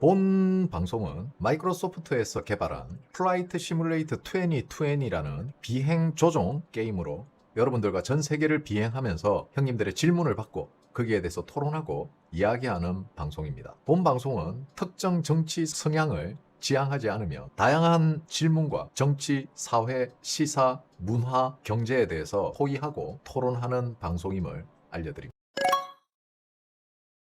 본 방송은 마이크로소프트에서 개발한 플라이트 시뮬레이터 2020라는 비행 조종 게임으로 여러분들과 전 세계를 비행하면서 형님들의 질문을 받고 거기에 대해서 토론하고 이야기하는 방송입니다. 본 방송은 특정 정치 성향을 지향하지 않으며 다양한 질문과 정치, 사회, 시사, 문화, 경제에 대해서 토의하고 토론하는 방송임을 알려드립니다.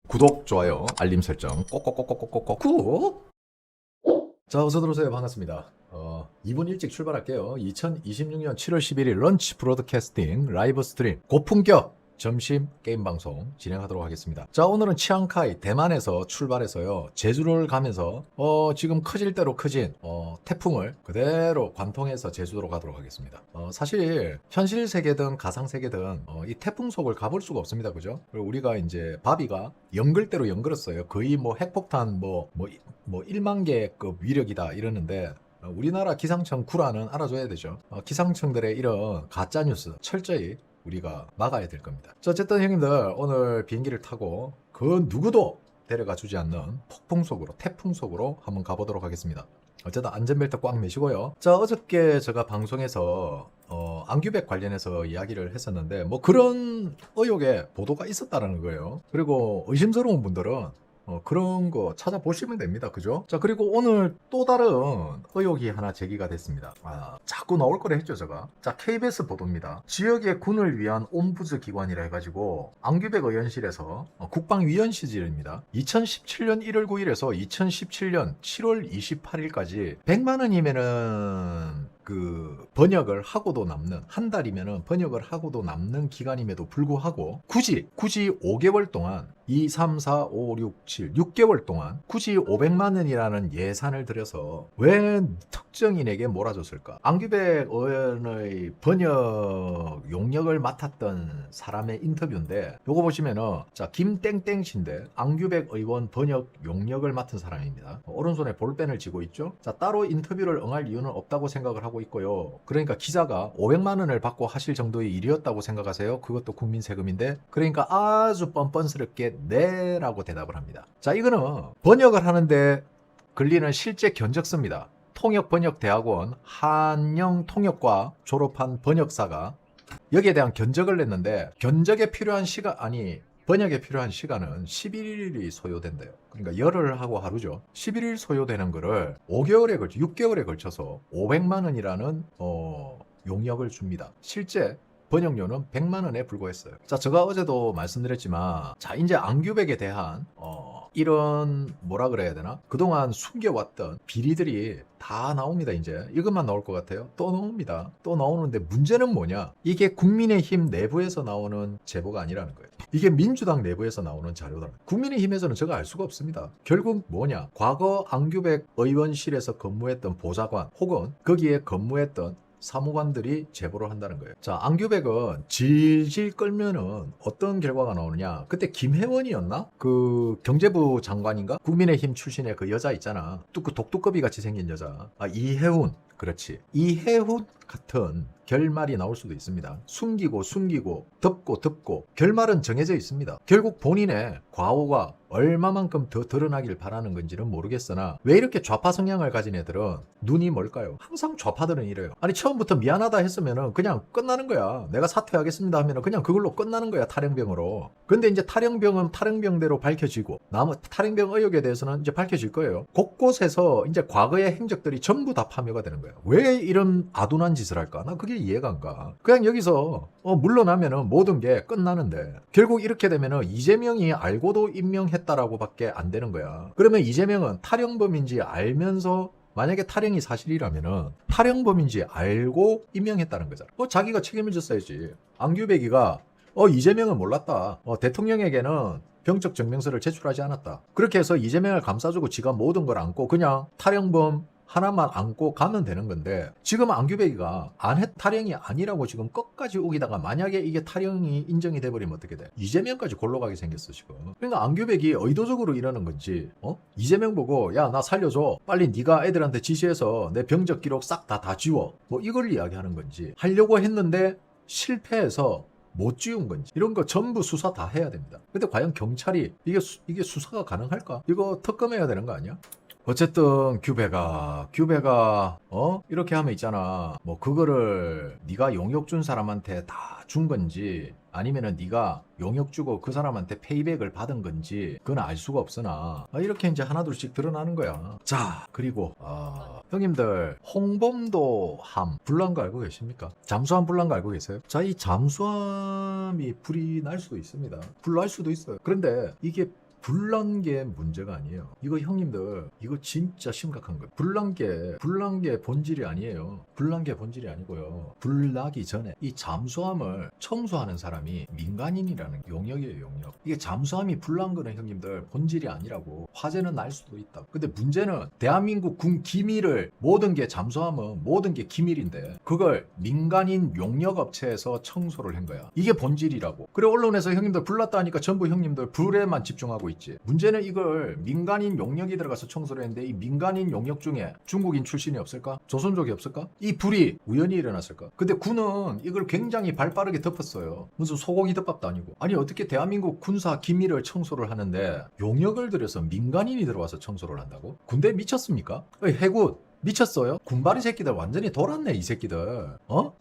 구독, 좋아요, 알림 설정 꼭꼭꼭꼭꼭꼭 꾹! 자, 어서 들어오세요. 반갑습니다. 이분 일찍 출발할게요. 2026년 7월 11일 런치 브로드캐스팅 라이브 스트림 고품격 점심 게임 방송 진행하도록 하겠습니다. 자, 오늘은 치앙카이 대만에서 출발해서요 제주를 가면서 지금 커질 대로 커진 태풍을 그대로 관통해서 제주도로 가도록 하겠습니다. 사실 현실 세계든 가상 세계든 이 태풍 속을 가볼 수가 없습니다. 그죠? 그리고 우리가 이제 바비가 연글대로 연글었어요. 거의 뭐 핵폭탄 뭐 1만 개급 위력이다 이러는데 우리나라 기상청 구라는 알아줘야 되죠. 기상청들의 이런 가짜뉴스 철저히 우리가 막아야 될 겁니다. 자, 어쨌든 형님들 오늘 비행기를 타고 그 누구도 데려가 주지 않는 폭풍 속으로 태풍 속으로 한번 가보도록 하겠습니다. 어쨌든 안전벨트 꽉 매시고요. 자, 어저께 제가 방송에서 안규백 관련해서 이야기를 했었는데 뭐 그런 의혹의 보도가 있었다는 거예요. 그리고 의심스러운 분들은 그런 거 찾아보시면 됩니다. 그죠? 자, 그리고 오늘 또 다른 의혹이 하나 제기가 됐습니다. 자꾸 나올 거라 했죠, 제가. 자, KBS 보도입니다. 지역의 군을 위한 옴부즈 기관이라 해가지고 안규백 의원실에서 국방위원실입니다. 2017년 1월 9일에서 2017년 7월 28일까지 100만 원이면은 그 번역을 하고도 남는 한 달이면은 번역을 하고도 남는 기간임에도 불구하고 굳이 5개월 동안 2, 3, 4, 5, 6, 7, 6개월 동안 굳이 500만 원이라는 예산을 들여서 왜 특정인에게 몰아줬을까? 안규백 의원의 번역 용역을 맡았던 사람의 인터뷰인데 요거 보시면은 자, 김땡땡 씨인데 안규백 의원 번역 용역을 맡은 사람입니다. 오른손에 볼펜을 쥐고 있죠. 자, 따로 인터뷰를 응할 이유는 없다고 생각을 하고 있고요. 그러니까 기자가 500만 원을 받고 하실 정도의 일이었다고 생각하세요? 그것도 국민 세금인데. 그러니까 아주 뻔뻔스럽게 네 라고 대답을 합니다. 자, 이거는 번역을 하는데 걸리는 실제 견적서입니다. 통역번역대학원 한영통역과 졸업한 번역사가 여기에 대한 견적을 냈는데 견적에 필요한 번역에 필요한 시간은 11일이 소요된대요. 그러니까 열흘 하고 하루죠. 11일 소요되는 거를 6개월에 걸쳐서 500만 원이라는 용역을 줍니다. 실제 번역료는 100만 원에 불과했어요. 자, 제가 어제도 말씀드렸지만 자, 이제 안규백에 대한 이런 뭐라 그래야 되나? 그동안 숨겨왔던 비리들이 다 나옵니다. 이제 이것만 나올 것 같아요. 또 나옵니다. 또 나오는데 문제는 뭐냐? 이게 국민의힘 내부에서 나오는 제보가 아니라는 거예요. 이게 민주당 내부에서 나오는 자료다. 국민의힘에서는 제가 알 수가 없습니다. 결국 뭐냐? 과거 안규백 의원실에서 근무했던 보좌관 혹은 거기에 근무했던 사무관들이 제보를 한다는 거예요. 자, 안규백은 질질 끌면은 어떤 결과가 나오느냐? 그때 김혜원이었나? 그 경제부 장관인가? 국민의힘 출신의 그 여자 있잖아. 그 독두꺼비 같이 생긴 여자. 이혜훈. 그렇지. 이혜훈 같은 결말이 나올 수도 있습니다. 숨기고 덮고 결말은 정해져 있습니다. 결국 본인의 과오가 얼마만큼 더 드러나길 바라는 건지는 모르겠으나 왜 이렇게 좌파 성향을 가진 애들은 눈이 멀까요? 항상 좌파들은 이래요. 아니 처음부터 미안하다 했으면은 그냥 끝나는 거야. 내가 사퇴하겠습니다 하면은 그냥 그걸로 끝나는 거야. 탈영병으로. 근데 이제 탈영병은 탈영병대로 밝혀지고 탈영병 의혹에 대해서는 이제 밝혀질 거예요. 곳곳에서 이제 과거의 행적들이 전부 다 파묘가 되는 거예요. 왜 이런 아둔한 짓을 할까? 나 그게 이해가 안 가. 그냥 여기서 물러나면은 모든 게 끝나는데 결국 이렇게 되면은 이재명이 알고도 임명했다라고 밖에 안 되는 거야. 그러면 이재명은 탈영범인지 알면서 만약에 탈영이 사실이라면은 탈영범인지 알고 임명했다는 거잖아. 자기가 책임을 졌어야지. 안규백이가 이재명은 몰랐다. 대통령에게는 병적 증명서를 제출하지 않았다. 그렇게 해서 이재명을 감싸주고 지가 모든 걸 안고 그냥 탈영범 하나만 안고 가면 되는 건데 지금 안규백이가 탈영이 아니라고 지금 끝까지 우기다가 만약에 이게 탈영이 인정이 돼버리면 어떻게 돼? 이재명까지 골로 가게 생겼어 지금. 그러니까 안규백이 의도적으로 이러는 건지 이재명 보고 야 나 살려줘 빨리 네가 애들한테 지시해서 내 병적 기록 싹 다 지워 뭐 이걸 이야기하는 건지 하려고 했는데 실패해서 못 지운 건지 이런 거 전부 수사 다 해야 됩니다. 근데 과연 경찰이 이게 수사가 가능할까? 이거 특검해야 되는 거 아니야? 어쨌든 규배가 이렇게 하면 있잖아. 뭐 그거를 네가 용역 준 사람한테 다 준 건지 아니면은 네가 용역 주고 그 사람한테 페이백을 받은 건지 그건 알 수가 없으나 이렇게 이제 하나둘씩 드러나는 거야. 자, 그리고 형님들 홍범도 함 불난 거 알고 계십니까? 잠수함 불난 거 알고 계세요? 자, 이 잠수함이 불이 날 수도 있습니다. 불 날 수도 있어요. 그런데 이게 불난 게 문제가 아니에요. 이거 형님들 이거 진짜 심각한 거예요. 불난 게 본질이 아니에요. 불난 게 본질이 아니고요. 불 나기 전에 이 잠수함을 청소하는 사람이 민간인이라는 용역이에요. 용역. 이게 잠수함이 불난 거는 형님들 본질이 아니라고. 화재는 날 수도 있다. 근데 문제는 대한민국 군 기밀을 모든 게 잠수함은 모든 게 기밀인데 그걸 민간인 용역업체에서 청소를 한 거야. 이게 본질이라고. 그래 언론에서 형님들 불났다 하니까 전부 형님들 불에만 집중하고 있지. 문제는 이걸 민간인 용역이 들어가서 청소를 했는데 이 민간인 용역 중에 중국인 출신이 없을까? 조선족이 없을까? 이 불이 우연히 일어났을까? 근데 군은 이걸 굉장히 발빠르게 덮었어요. 무슨 소고기 덮밥도 아니고. 아니 어떻게 대한민국 군사 기밀을 청소를 하는데 용역을 들여서 민간인이 들어와서 청소를 한다고? 군대 미쳤습니까? 해군 미쳤어요? 군바리 새끼들 완전히 돌았네 이 새끼들.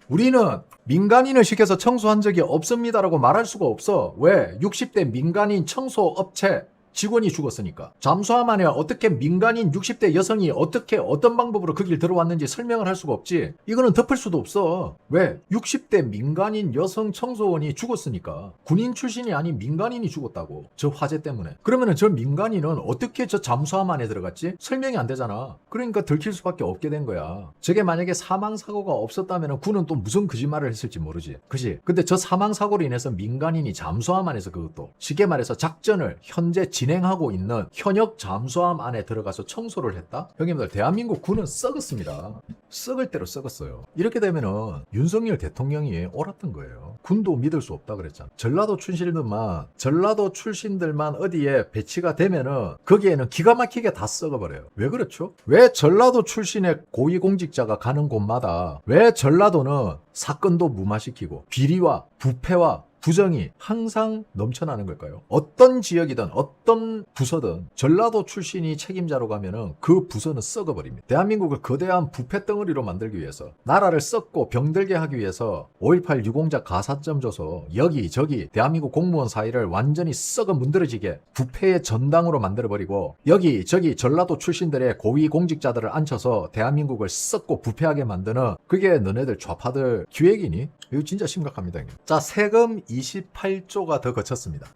우리는 민간인을 시켜서 청소한 적이 없습니다라고 말할 수가 없어. 왜? 60대 민간인 청소업체 직원이 죽었으니까. 잠수함 안에 어떻게 민간인 60대 여성이 어떤 방법으로 그 길 들어왔는지 설명을 할 수가 없지. 이거는 덮을 수도 없어. 왜? 60대 민간인 여성 청소원이 죽었으니까. 군인 출신이 아닌 민간인이 죽었다고. 저 화재 때문에. 그러면은 저 민간인은 어떻게 저 잠수함 안에 들어갔지? 설명이 안 되잖아. 그러니까 들킬 수밖에 없게 된 거야. 저게 만약에 사망사고가 없었다면 군은 또 무슨 거짓말을 했을지 모르지. 그치? 근데 저 사망사고로 인해서 민간인이 잠수함 안에서 그것도 쉽게 말해서 작전을 현재 진행하고 있는 현역 잠수함 안에 들어가서 청소를 했다? 형님들 대한민국 군은 썩었습니다. 썩을 대로 썩었어요. 이렇게 되면은 윤석열 대통령이 옳았던 거예요. 군도 믿을 수 없다 그랬잖아. 전라도 출신들만 어디에 배치가 되면은 거기에는 기가 막히게 다 썩어버려요. 왜 그렇죠? 왜 전라도 출신의 고위공직자가 가는 곳마다 왜 전라도는 사건도 무마시키고 비리와 부패와 부정이 항상 넘쳐나는 걸까요? 어떤 지역이든 어떤 부서든 전라도 출신이 책임자로 가면은 그 부서는 썩어버립니다. 대한민국을 거대한 부패 덩어리로 만들기 위해서 나라를 썩고 병들게 하기 위해서 5.18 유공자 가산점 줘서 여기저기 대한민국 공무원 사이를 완전히 썩어 문드러지게 부패의 전당으로 만들어버리고 여기저기 전라도 출신들의 고위 공직자들을 앉혀서 대한민국을 썩고 부패하게 만드는 그게 너네들 좌파들 기획이니? 이거 진짜 심각합니다. 형님. 자, 세금 28조가 더 거쳤습니다.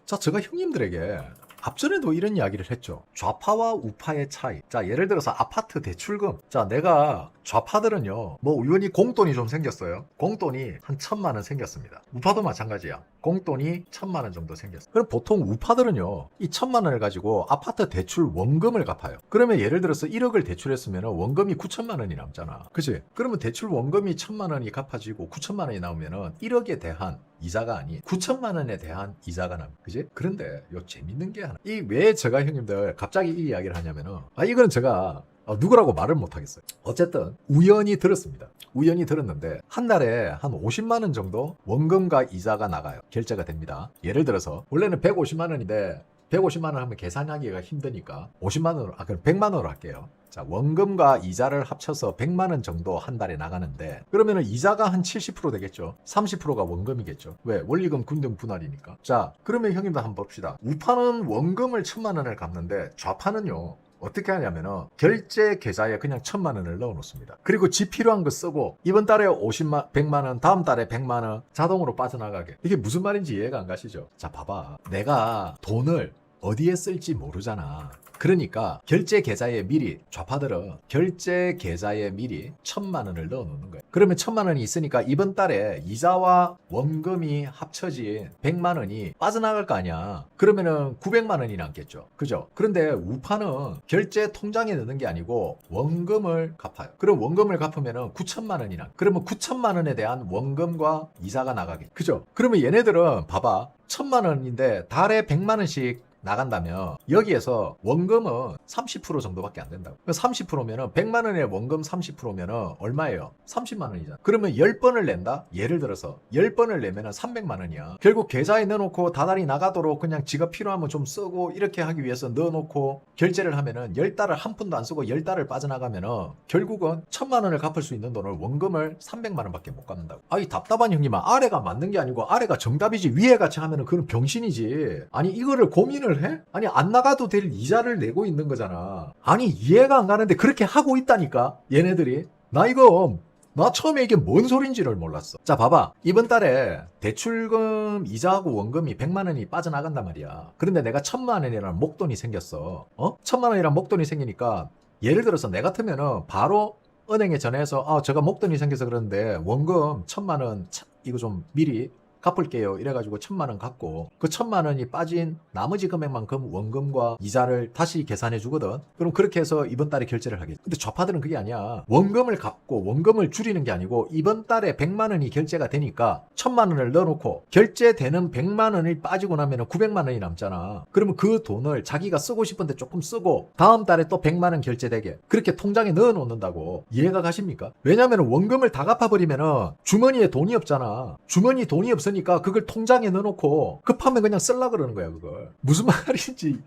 자, 제가 형님들에게 앞전에도 이런 이야기를 했죠. 좌파와 우파의 차이. 자, 예를 들어서 아파트 대출금. 자, 내가 좌파들은요, 뭐 우연히 공돈이 좀 생겼어요. 공돈이 한 1,000만 원 생겼습니다. 우파도 마찬가지야. 공돈이 1,000만 원 정도 생겼어요. 그럼 보통 우파들은요, 이 1,000만 원을 가지고 아파트 대출 원금을 갚아요. 그러면 예를 들어서 1억을 대출했으면 원금이 9천만 원이 남잖아. 그치? 그러면 대출 원금이 1,000만 원이 갚아지고 9천만 원이 나오면은 1억에 대한 이자가 아닌 9천만 원에 대한 이자가 납니다. 그지? 그런데 요 재밌는 게 하나. 이 왜 제가 형님들 갑자기 이 이야기를 하냐면은 이거는 제가 누구라고 말을 못 하겠어요. 어쨌든 우연히 들었습니다. 우연히 들었는데 한 달에 한 50만 원 정도 원금과 이자가 나가요. 결제가 됩니다. 예를 들어서 원래는 150만 원인데 150만 원 하면 계산하기가 힘드니까 50만 원으로 그럼 100만 원으로 할게요. 자, 원금과 이자를 합쳐서 100만 원 정도 한 달에 나가는데 그러면은 이자가 한 70% 되겠죠. 30%가 원금이겠죠. 왜? 원리금 균등 분할이니까. 자, 그러면 형님도 한번 봅시다. 우파는 원금을 1,000만 원을 갚는데 좌파는요. 어떻게 하냐면은 결제 계좌에 그냥 1,000만 원을 넣어 놓습니다. 그리고 집 필요한 거 쓰고 이번 달에 100만 원, 다음 달에 100만 원 자동으로 빠져나가게. 이게 무슨 말인지 이해가 안 가시죠? 자, 봐봐. 내가 돈을 어디에 쓸지 모르잖아. 그러니까 결제 계좌에 미리 좌파들은 결제 계좌에 미리 1,000만 원을 넣어 놓는 거예요. 그러면 1,000만 원이 있으니까 이번 달에 이자와 원금이 합쳐진 100만 원이 빠져나갈 거 아니야. 그러면은 900만 원이 남겠죠. 그죠? 그런데 우파는 결제 통장에 넣는 게 아니고 원금을 갚아요. 그럼 원금을 갚으면은 9천만 원이 나. 그러면 9천만 원에 대한 원금과 이자가 나가게. 그죠? 그러면 얘네들은 봐봐. 1,000만 원인데 달에 100만 원씩 나간다면 여기에서 원금은 30% 정도밖에 안 된다고. 30%면은 100만 원에 원금 30%면은 얼마예요? 30만 원이잖아. 그러면 10번을 낸다? 예를 들어서 10번을 내면은 300만 원이야. 결국 계좌에 넣어놓고 다달이 나가도록 그냥 지가 필요하면 좀 쓰고 이렇게 하기 위해서 넣어놓고 결제를 하면은 10달을 한 푼도 안 쓰고 10달을 빠져나가면은 결국은 1000만 원을 갚을 수 있는 돈을 원금을 300만 원밖에 못 갚는다고. 이 답답한 형님아, 아래가 맞는 게 아니고 아래가 정답이지 위에 같이 하면은 그건 병신이지. 아니 이거를 고민을 해? 아니 안 나가도 될 이자를 내고 있는 거잖아. 아니 이해가 안 가는데 그렇게 하고 있다니까 얘네들이. 나 처음에 이게 뭔 소린지를 몰랐어. 자, 봐봐. 이번 달에 대출금 이자하고 원금이 100만 원이 빠져나간단 말이야. 그런데 내가 1000만 원이라는 목돈이 생겼어. 1000만 원이라는 목돈이 생기니까 예를 들어서 내 같으면은 바로 은행에 전화해서 제가 목돈이 생겨서 그러는데 원금 1000만 원 이거 좀 미리 갚을게요. 이래가지고 1000만 원 갚고 그 1000만 원이 빠진 나머지 금액만큼 원금과 이자를 다시 계산해 주거든. 그럼 그렇게 해서 이번 달에 결제를 하겠지. 근데 좌파들은 그게 아니야. 원금을 갚고 원금을 줄이는 게 아니고 이번 달에 100만 원이 결제가 되니까 1000만 원을 넣어놓고 결제되는 100만 원이 빠지고 나면 900만 원이 남잖아. 그러면 그 돈을 자기가 쓰고 싶은데 조금 쓰고 다음 달에 또 100만 원 결제되게 그렇게 통장에 넣어 놓는다고. 이해가 가십니까? 왜냐면 원금을 다 갚아버리면 주머니에 돈이 없잖아. 주머니 돈이 없으니까 그걸 통장에 넣어놓고 급하면 그냥 쓸라 그러는 거야. 그걸 무슨 말인지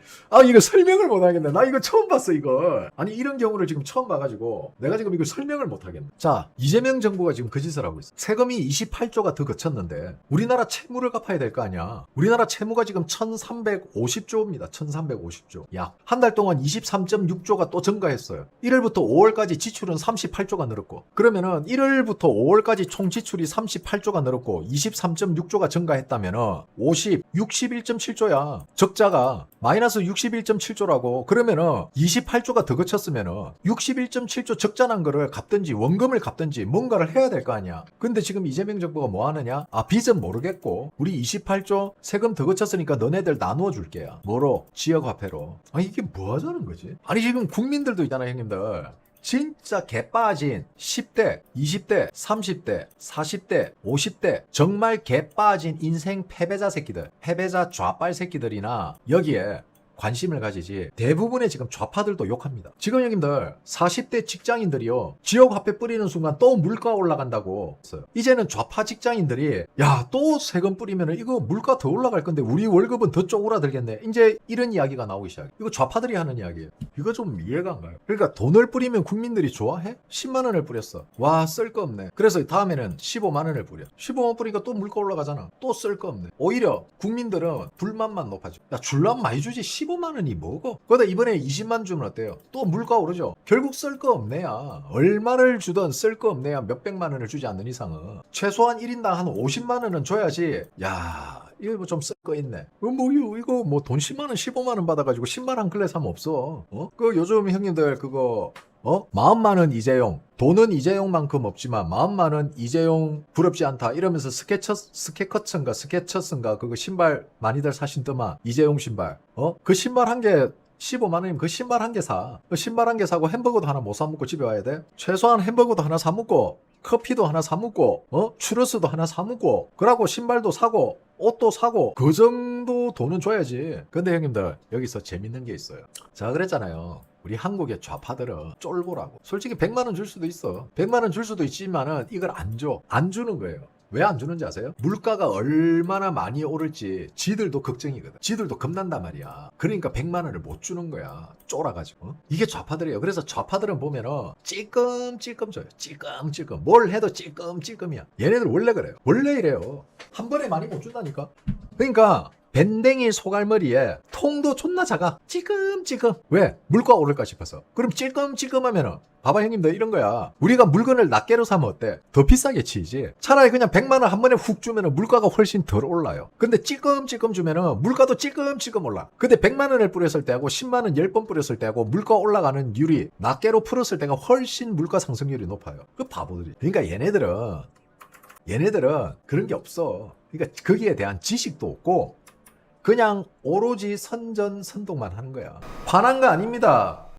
이거 설명을 못 하겠네. 나 이거 처음 봤어. 이거 아니 이런 경우를 지금 처음 봐가지고 내가 지금 이걸 설명을 못 하겠네. 자, 이재명 정부가 지금 그 짓을 하고 있어. 세금이 28조가 더 거쳤는데 우리나라 채무를 갚아야 될 거 아니야. 우리나라 채무가 지금 1350조입니다 1350조. 약 한 달 동안 23.6조가 또 증가했어요. 1월부터 5월까지 지출은 38조가 늘었고, 그러면은 1월부터 5월까지 총 지출이 38조가 늘었고 23.6조가 증가했다면은 61.7조야. 적자가 마이너스 61.7조라고. 그러면은 28조가 더 거쳤으면은 61.7조 적자 난 거를 갚든지 원금을 갚든지 뭔가를 해야 될 거 아니야. 근데 지금 이재명 정부가 뭐 하느냐? 빚은 모르겠고 우리 28조 세금 더 거쳤으니까 너네들 나누어 줄게요. 뭐로? 지역화폐로. 이게 뭐 하자는 거지? 아니 지금 국민들도 있잖아 형님들. 진짜 개빠진 10대, 20대, 30대, 40대, 50대 정말 개빠진 인생 패배자 새끼들, 패배자 좌빨 새끼들이나 여기에 관심을 가지지 대부분의 지금 좌파들도 욕합니다. 지금 형님들 40대 직장인들이요 지역화폐 뿌리는 순간 또 물가 올라간다고 했어요. 이제는 좌파 직장인들이 또 세금 뿌리면 이거 물가 더 올라갈 건데 우리 월급은 더 쪼그라들겠네. 이제 이런 이야기가 나오기 시작해. 이거 좌파들이 하는 이야기예요. 이거 좀 이해가 안 가요. 그러니까 돈을 뿌리면 국민들이 좋아해? 10만 원을 뿌렸어. 와, 쓸 거 없네. 그래서 다음에는 15만 원을 뿌려. 15만 뿌리니까 또 물가 올라가잖아. 또 쓸 거 없네. 오히려 국민들은 불만만 높아져. 줄란 많이 주지 15만 원이 뭐고? 그러다 이번에 20만 주면 어때요? 또 물가 오르죠. 결국 쓸 거 없네야. 얼마를 주든 쓸 거 없네야. 몇백만 원을 주지 않는 이상은 최소한 1인당 한 50만 원은 줘야지. 이거 뭐 좀 쓸 거 있네. 이거 뭐 돈 10만 원 15만 원 받아가지고 10만 원 클래 사면 없어. 그 요즘 형님들 그거 마음만은 이재용, 돈은 이재용만큼 없지만 마음만은 이재용 부럽지 않다 이러면서 스케처스인가 그거 신발 많이들 사신더만 이재용 신발. 그 신발 한 개 15만 원이면 그 신발 한 개 사. 그 신발 한 개 사고 햄버거도 하나 못 사 먹고 집에 와야 돼. 최소한 햄버거도 하나 사 먹고 커피도 하나 사 먹고 추러스도 하나 사 먹고 그러고 신발도 사고 옷도 사고 그 정도 돈은 줘야지. 근데 형님들 여기서 재밌는 게 있어요. 제가 그랬잖아요. 우리 한국의 좌파들은 쫄보라고. 솔직히 100만 원 줄 수도 있어. 100만 원 줄 수도 있지만은 이걸 안 줘. 안 주는 거예요. 왜 안 주는지 아세요? 물가가 얼마나 많이 오를지 지들도 걱정이거든. 지들도 겁난단 말이야. 그러니까 100만 원을 못 주는 거야. 쫄아가지고. 이게 좌파들이에요. 그래서 좌파들은 보면은 찔끔찔끔 줘요. 찔끔찔끔. 뭘 해도 찔끔찔끔이야. 얘네들 원래 그래요. 원래 이래요. 한 번에 많이 못 준다니까. 그러니까 밴댕이 소갈머리에 통도 존나 작아. 찔끔찔끔. 왜? 물가 오를까 싶어서. 그럼 찔끔찔끔하면은 봐봐 형님들 이런 거야. 우리가 물건을 낱개로 사면 어때? 더 비싸게 치지. 차라리 그냥 100만 원 한 번에 훅 주면은 물가가 훨씬 덜 올라요. 근데 찔끔찔끔 주면은 물가도 찔끔찔끔 올라. 근데 100만 원을 뿌렸을 때하고 10만 원 10번 뿌렸을 때하고 물가 올라가는 율이 낱개로 풀었을 때가 훨씬 물가 상승률이 높아요. 그 바보들이. 그러니까 얘네들은 그런 게 없어. 그러니까 거기에 대한 지식도 없고 그냥 오로지 선전선동만 하는 거야. 화난 거 아닙니다.